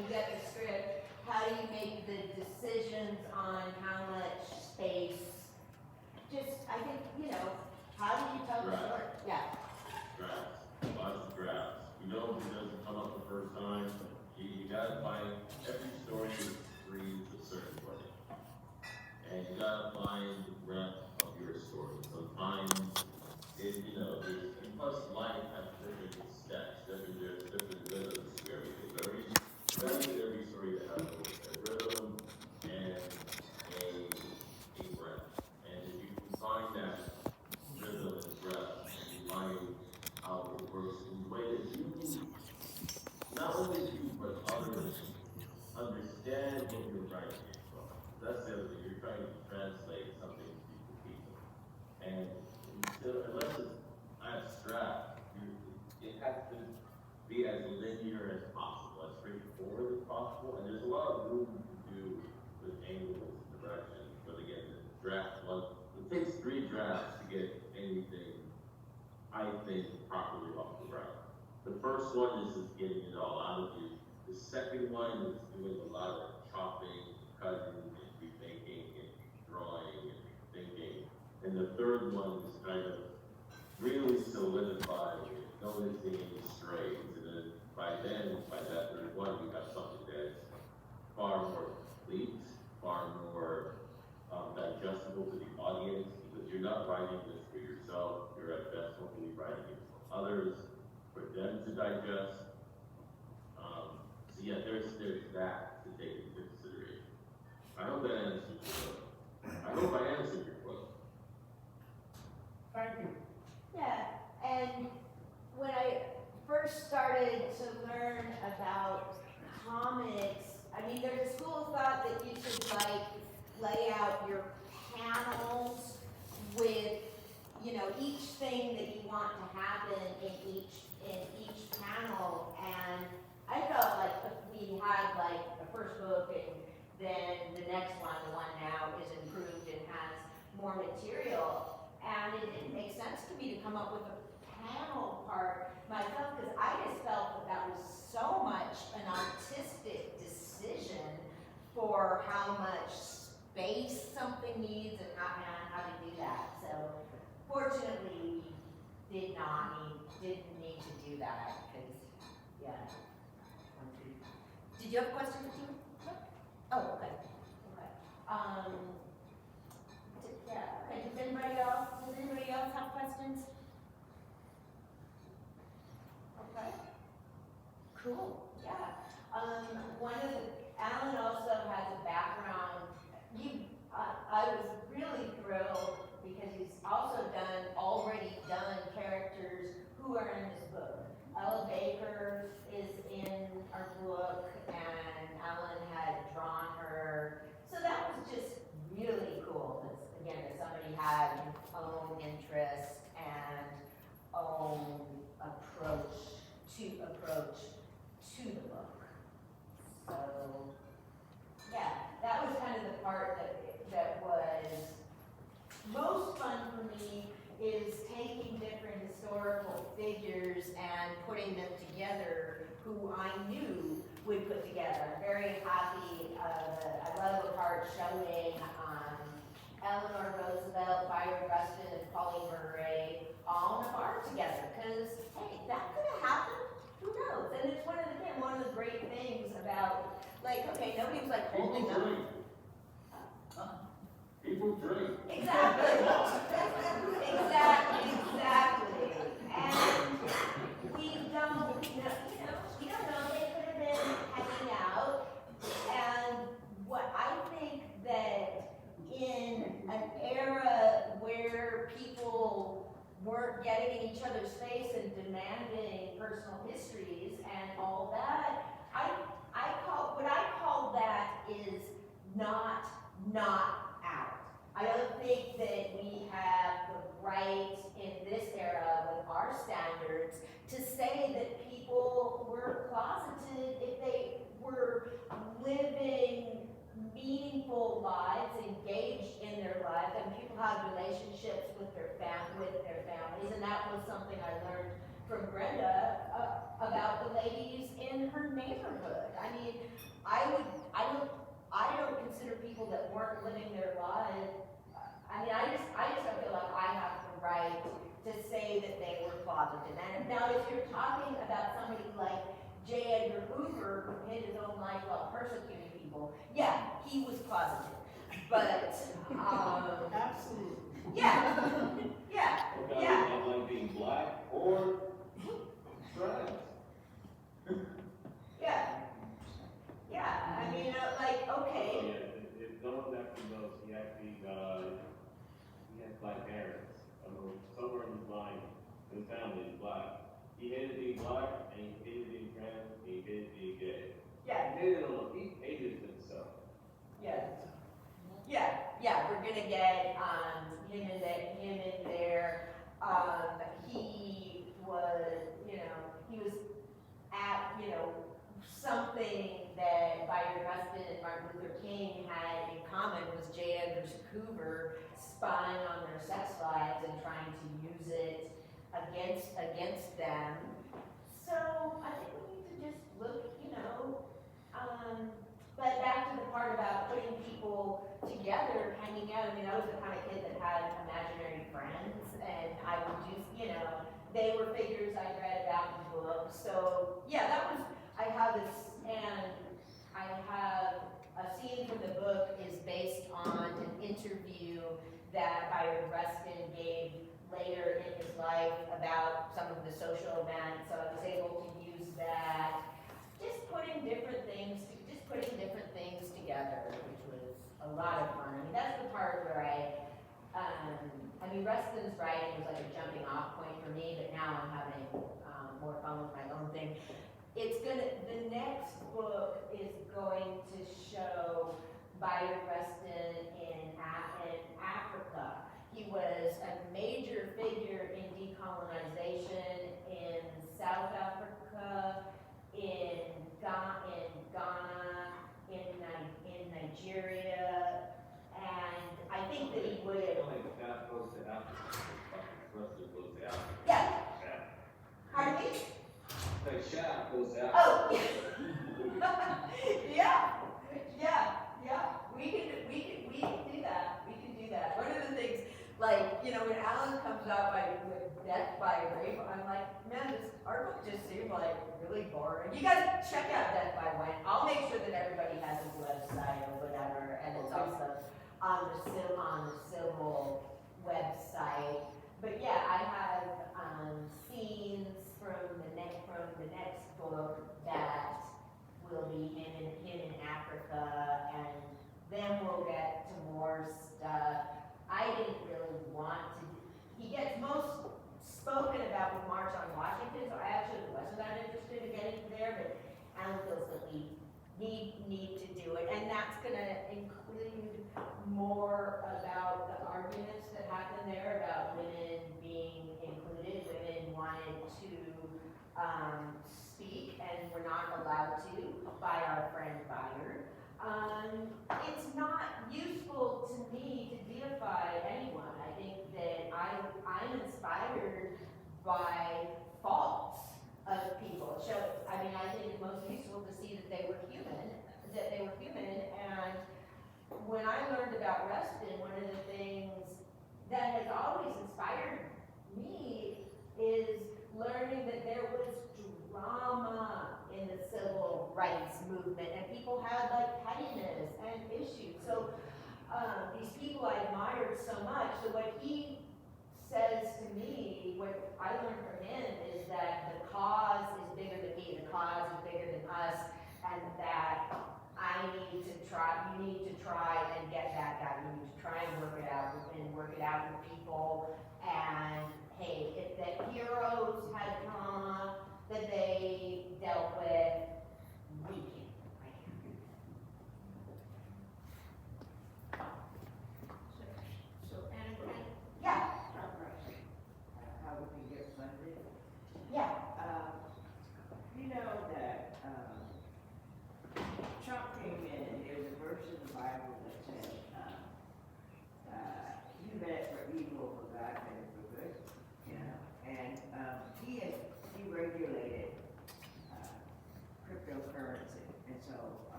you get the script, how do you make the decisions on how much space? Just, I think, you know, how do you tell the story? Yeah. Drafts, lots of drafts. You know if it doesn't come up the first time, you gotta find, every story reads a certain way. And you gotta find the breadth of your story. Sometimes, you know, and plus life has different steps, different rhythms to everything. Every story that has a rhythm and a breath. And if you can find that rhythm and breath, and you find how it works in the way that you, not only you, but others understand what you're writing from. That's the other thing. You're trying to translate something to people. And unless it's abstract, it has to be as linear as possible, as straightforward as possible. And there's a lot of room to do with angles and directions. But again, the draft one, it takes 3 drafts to get anything, I think, properly off the ground. The first one is just getting it all out of you. The second one is doing a lot of chopping, cutting, and rethinking, and drawing, and thinking. And the third one is kind of really solidifying it, noticing any strays. And then by that third one, you have something that's far more complete, far more digestible to the audience, because you're not writing this for yourself. You're at best hopefully writing it for others, for them to digest. So yeah, there's that to take into consideration. I hope that answers your question. I hope I answered your question. Thank you. Yeah, and when I first started to learn about comics, I mean, there's a school of thought that you should like lay out your panels with, you know, each thing that you want to happen in each panel. And I felt like if we had like the first book and then the next one, the one now, is improved and has more material. And it didn't make sense to me to come up with a panel part myself, because I just felt that was so much an artistic decision for how much space something needs and how to do that. So fortunately, we didn't need to do that, because, yeah. Did you have a question for you? Oh, okay. Yeah, okay, does anybody else have questions? Okay. Cool, yeah. Alan also has a background, I was really thrilled because he's also already done characters who are in this book. Ella Baker is in our book, and Alan had drawn her. So that was just really cool. Again, that somebody had own interest and own approach to the book. So yeah, that was kind of the part that was most fun for me, is taking different historical figures and putting them together who I knew would put together. I'm very happy, I love the part showing Eleanor Roosevelt, Bayard, Rustin, and Pauline Murray all in a bar together, because, hey, that could have happened. Who knows? And it's one of the great things about, like, okay, nobody was like holding them. People drink. Exactly. And we don't know, they could have been hanging out. And what I think that in an era where people weren't getting in each other's face and demanding personal histories and all that, what I call that is not out. I don't think that we have the right in this era with our standards to say that people were closeted if they were living meaningful lives, engaged in their lives, and people had relationships with their families, and that was something I learned from Brenda about the ladies in her neighborhood. I mean, believer who hid his own life while persecuting people. Yeah, he was closeted. But, Absolutely. yeah, yeah, Okay, yeah. not like being black or trans. Yeah. Yeah, I mean, like, Oh, okay. yeah, if no one actually knows, he has black parents. I don't know, somewhere in his line, in his family, he's black. He hated being black, and he hated being trans, and he hated being gay. Yeah, He hated himself. yeah. Yeah, we're gonna get, him in there. He was, he was at, something that Bayard, Rustin, and Martin Luther King had in common was J. Edgar Hoover spying on their sex lives and trying to use it against them. So I think we need to just look, but back to the part about putting people together, hanging out. I mean, I was the kind of kid that had imaginary friends, and I would just, they were figures I read about in books. So yeah, I have this, and I have a scene from the book is based on an interview that Bayard Rustin gave later in his life about some of the social events. So I was able to use that, just putting different things together, which was a lot of fun. I mean, that's the part where Rustin's writing was like a jumping off point for me, but now I'm having more fun with my own thing. The next book is going to show Bayard Rustin in Africa. He was a major figure in decolonization in South Africa, in Ghana, in Nigeria, and I think that he would. Like that goes to Africa. Rustin goes to Africa. Yeah. Pardon me? Like Shaft goes to Africa. Oh, yeah. Yeah. We can do that. We can do that. One of the things, like, when Alan comes out with Death by Rape, I'm like, man, our book just seemed like really boring. You guys check out Death by Wine. I'll make sure that everybody has his website or whatever, and it's also on the Civil website. But yeah, I have scenes from the next book that will be him in Africa, and then we'll get to more stuff. I didn't really want to. He gets most spoken about with March on Washington, so I actually wasn't that interested in getting there, but Alan feels that we need to do it, and that's going to include more about the arguments that happen there about women being included. Women wanted to speak and were not allowed to by our friend Bayard. It's not useful to me to deify anyone. I think that I'm inspired by faults of people. So, I think it's most useful to see that they were human, and when I learned about Rustin, one of the things that has always inspired me is learning that there was drama in the civil rights movement, and people had like pettiness and issues. So these people I admired so much. So what he says to me, what I learned from him, is that the cause is bigger than me, the cause is bigger than us, and that you need to try and get that out. You need to try and work it out with people. And hey, if the heroes had trauma that they dealt with, we can. So Anna, Yeah, how would we get funded? yeah.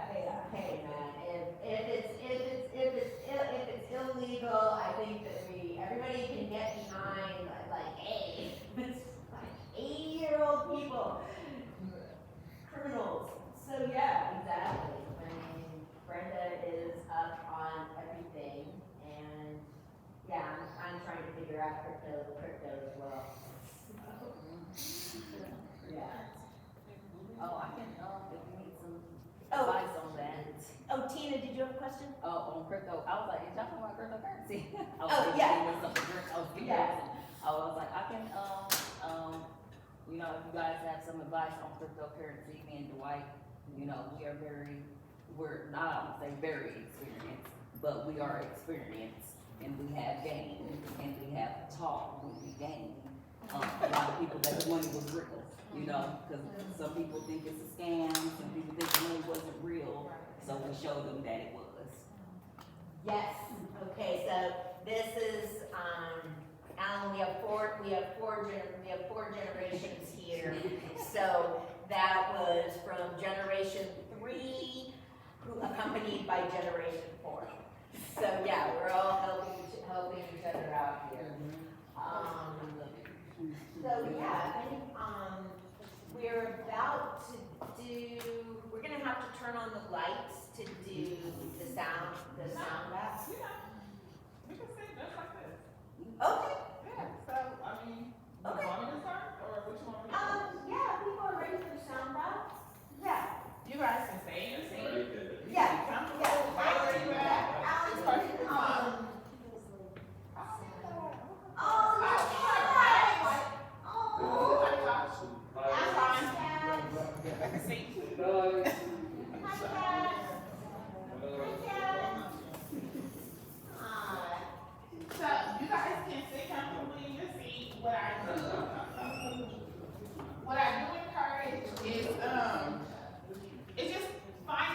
hey, man, if it's illegal, I think that everybody can get behind, like, hey, it's like 80-year-old people, criminals. So yeah, exactly. I mean, Brenda is up on everything, and yeah, I'm trying to figure out crypto as well. Yeah. Oh, I can, if you need some Oh. advice on that. Oh, Tina, did you have a question? Oh, on crypto, I was like, is y'all talking about cryptocurrency? I was Oh, like, yeah. with something to drink, I was getting Yeah. some. I was like, I can, you know, if you guys have some advice on cryptocurrency, me and Dwight, you know, we're not, I would say very experienced, but we are experienced, and we have gained, and we have taught when we gained. A lot of people that the money was real, you know, because some people think it's a scam, some people think the money wasn't real, so we showed them that it was. Yes. Okay, so this is, Alan, we have four generations here. So that was from generation 3, accompanied by generation 4. So yeah, we're all helping each other out here. So yeah, I think, we're gonna have to turn on the lights to do the sound bath. Yeah, we can sit just like this. Okay, Yeah, so, I mean, you Okay. want me to start, or which one? we do? yeah, people are ready for the sound bath. Yeah, You guys can stay in your seat. Right there. yeah, Comfortable, yeah. wherever you at. Alan, It's perfect. oh, that's right. Oh, I'm fine. Have a seat. hi, Dad. Hi, Dad. Hi. So, you guys can sit comfortably in your seat. What I do encourage is just find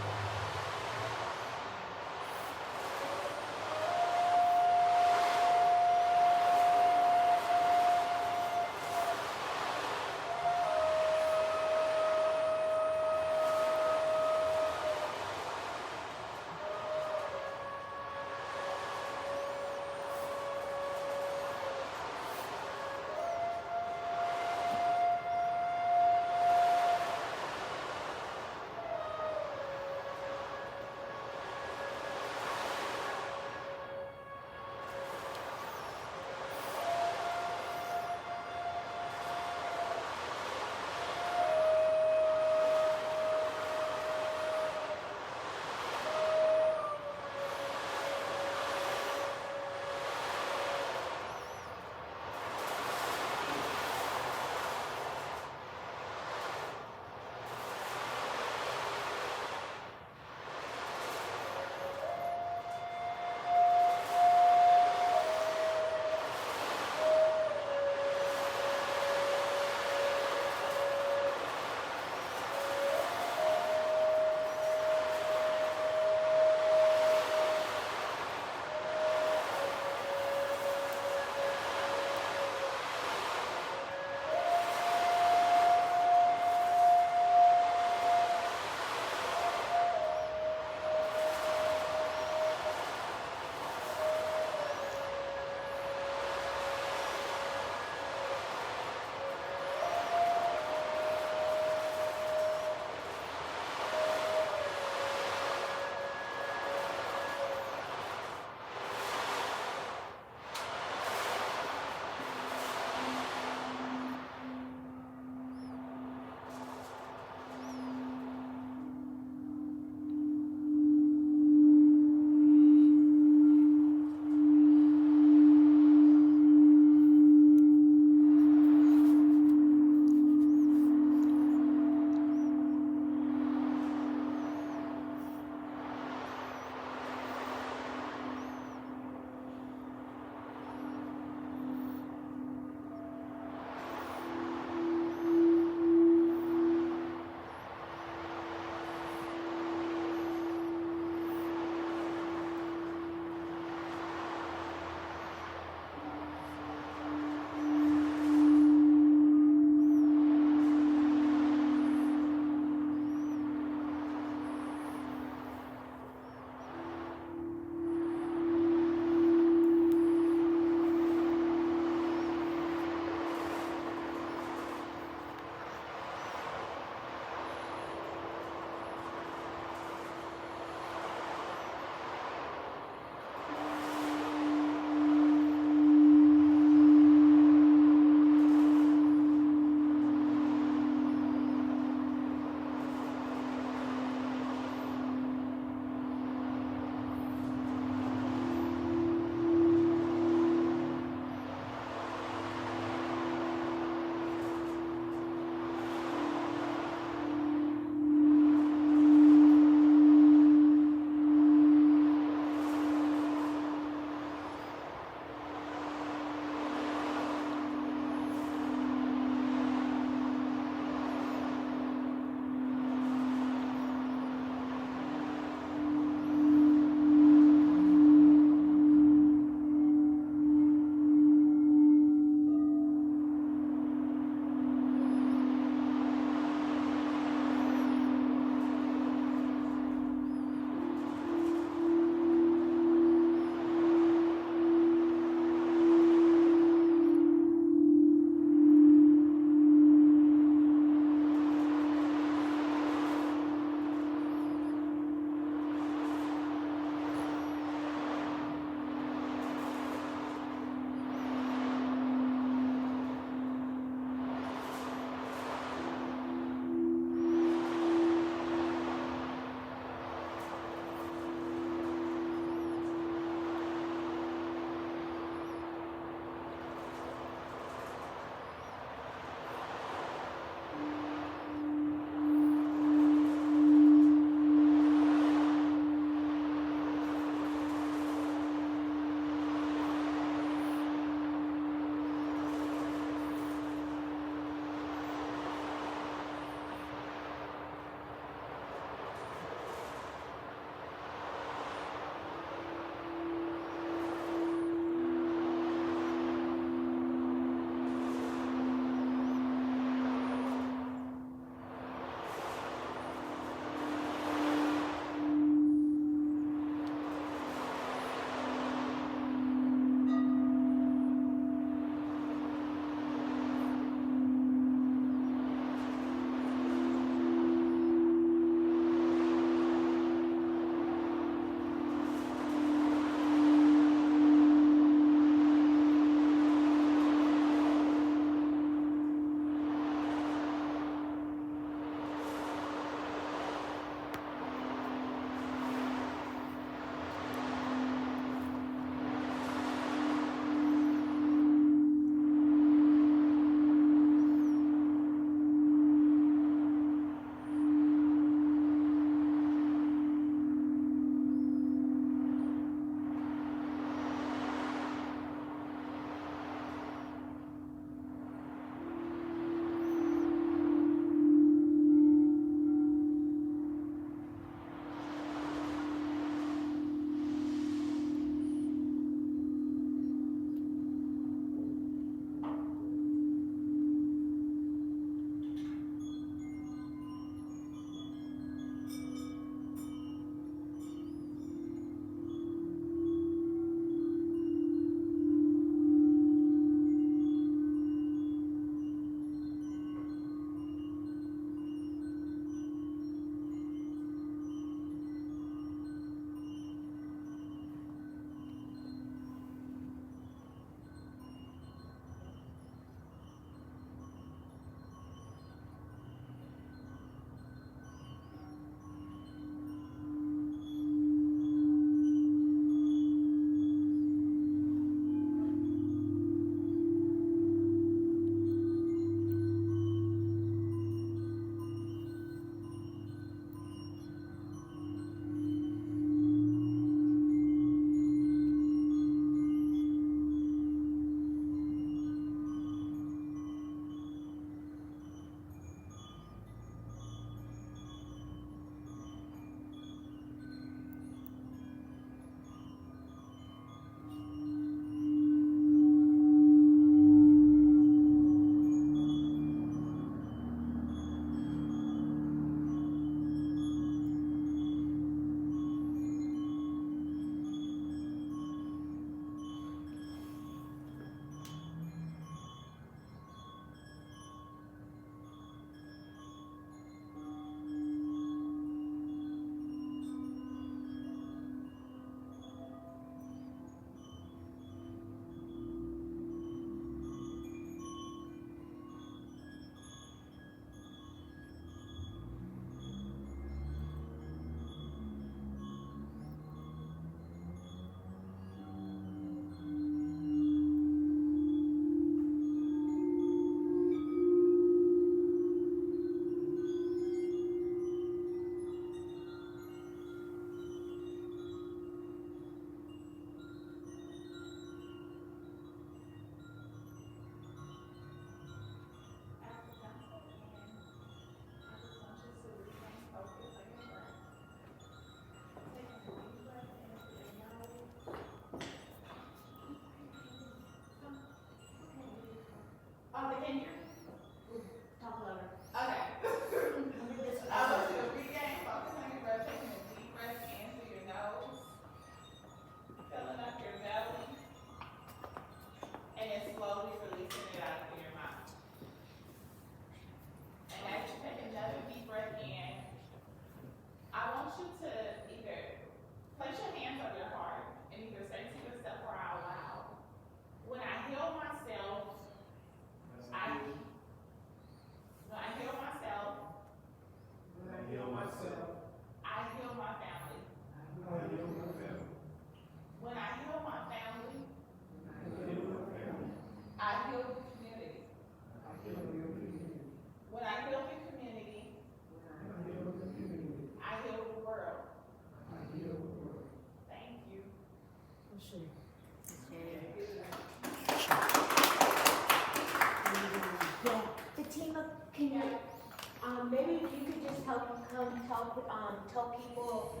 tell people,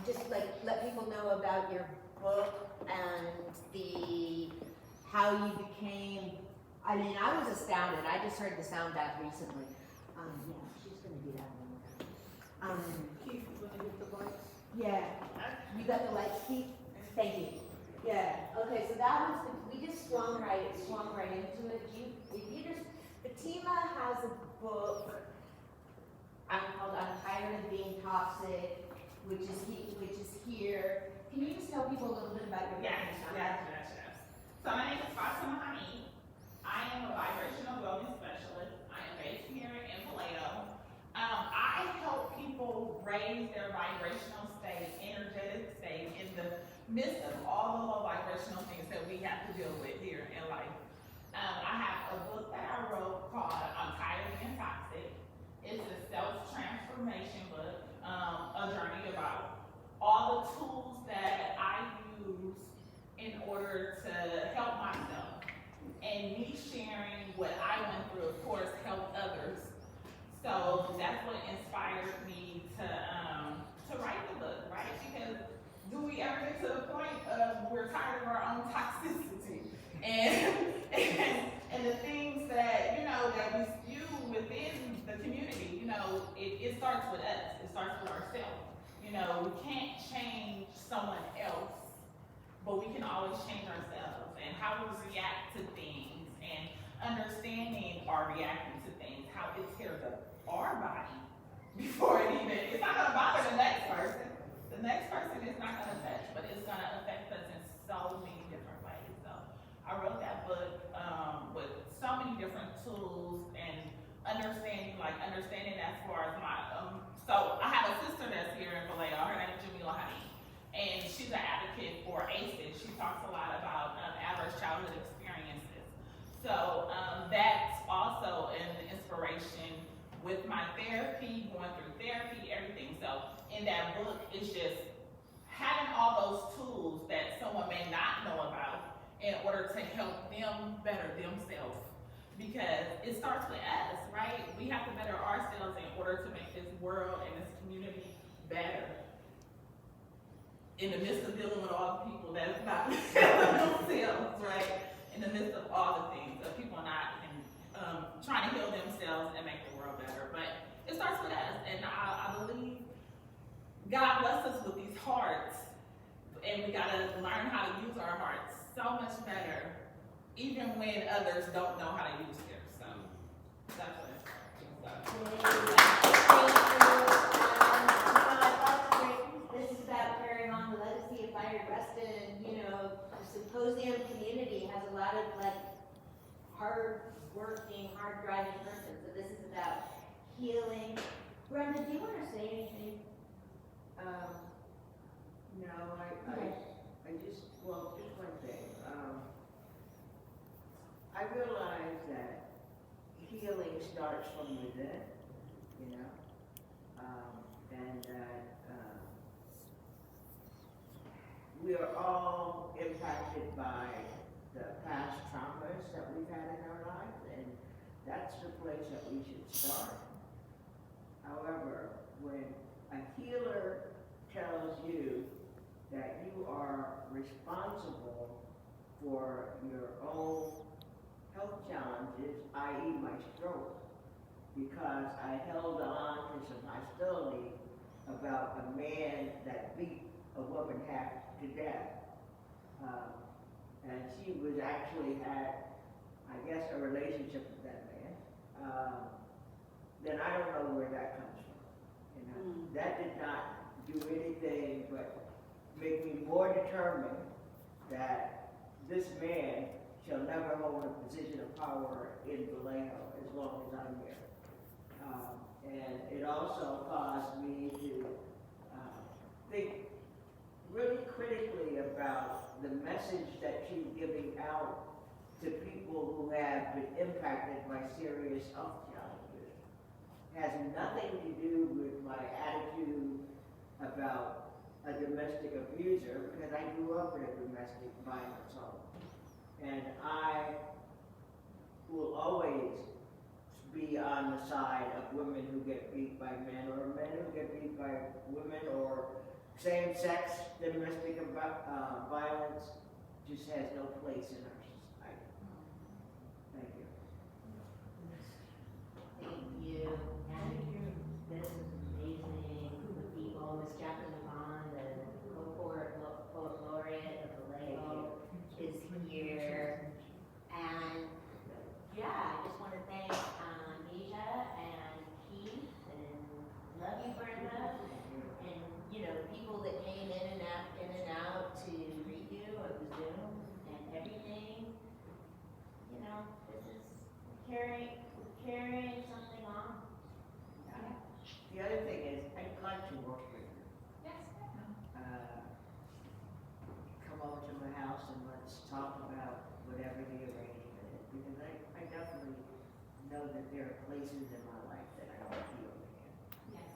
just like let people know about your book and how you became, I mean, I was astounded. I just heard the sound bath recently. Yeah, she's gonna do that one. Keith, you wanna get the lights? Yeah, you got the lights, Keith? Thank you. Yeah, okay, so that was, we just swung right into it. Fatima has a book, called I'm Tired of Being Toxic, which is here. Can you just tell people a little bit about your Yes. So my name is Rustin. I am a vibrational wellness specialist. I am based here in Vallejo. I help people raise their vibrational state, energetic state, in the midst of all the low vibrational things that we have to deal with here in life. I have a book that I wrote called I'm Tired of Being Toxic. It's a self-transformation book, a journey about all the tools that I use in order to help myself. And me sharing what I went through, of course, helped others. So that's what inspired me to write the book, right? Because do we ever get to the point of we're tired of our own toxicity? And the things that, that we spew within the community, it starts with us. It starts with ourselves. We can't change someone else, but we can always change ourselves and how we react to things and understanding or reacting to things, how it tears up our body before it's not gonna bother the next person. The next person is not gonna touch, but it's gonna affect us in so many different ways. So I wrote that book with so many different tools and understanding as far as my, so I have a sister that's here in Vallejo. Her name is Jamila Honey, and she's an advocate for ACEs. She talks a lot about adverse childhood experiences. So that's also an inspiration with my therapy, going through therapy, everything. So in that book, it's just having all those tools that someone may not know about in order to help them better themselves. Because it starts with us, right? We have to better ourselves in order to make this world and this community better. In the midst of dealing with all the people that is not themselves, right? In the midst of all the things of people not trying to heal themselves and make the world better. But it starts with us, and I believe God blessed us with these hearts, and we gotta learn how to use our hearts so much better, even when others don't know how to use theirs. So that's what it's This is about carrying on the legacy of Bayard Rustin. The symposium community has a lot of hard-working, hard-driving persons. So this is about healing. Brenda, do you want to say anything? No, I just one thing. I realize that healing starts from within, and that we are all impacted by the past traumas that we've had in our lives, and that's the place that we should start. However, when a healer tells you that you are responsible for your own health challenges, i.e. my stroke, because I held on to some hostility about a man that beat a woman half to death. And she was actually had, I guess, a relationship with that man. Then I don't know where that comes from. That did not do anything but make me more determined that this man shall never hold a position of power in Vallejo as long as I'm here. And it also caused me to think really critically about the message that she's giving out to people who have been impacted by serious health challenges. It has nothing to do with my attitude about a domestic abuser, because I grew up in a domestic violence home. And I will always be on the side of women who get beat by men or men who get by women or same-sex domestic violence just has no place in our society. Thank you. Thank you. And this is amazing group of people. Miss Jacqueline Yvonne, the poet laureate of the Lego, is here. And yeah, I just want to thank Asia and Keith and love you, Brenda, and you know people that came in and out to greet you at the Zoom and everything. You know, this is carrying something on. The other thing is, I'd like to work with you. Yes. Come over to my house and let's talk about whatever the arrangement is, because I definitely know that there are places in my life that I don't feel in. Yes.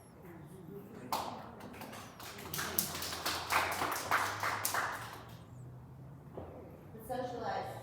The socialized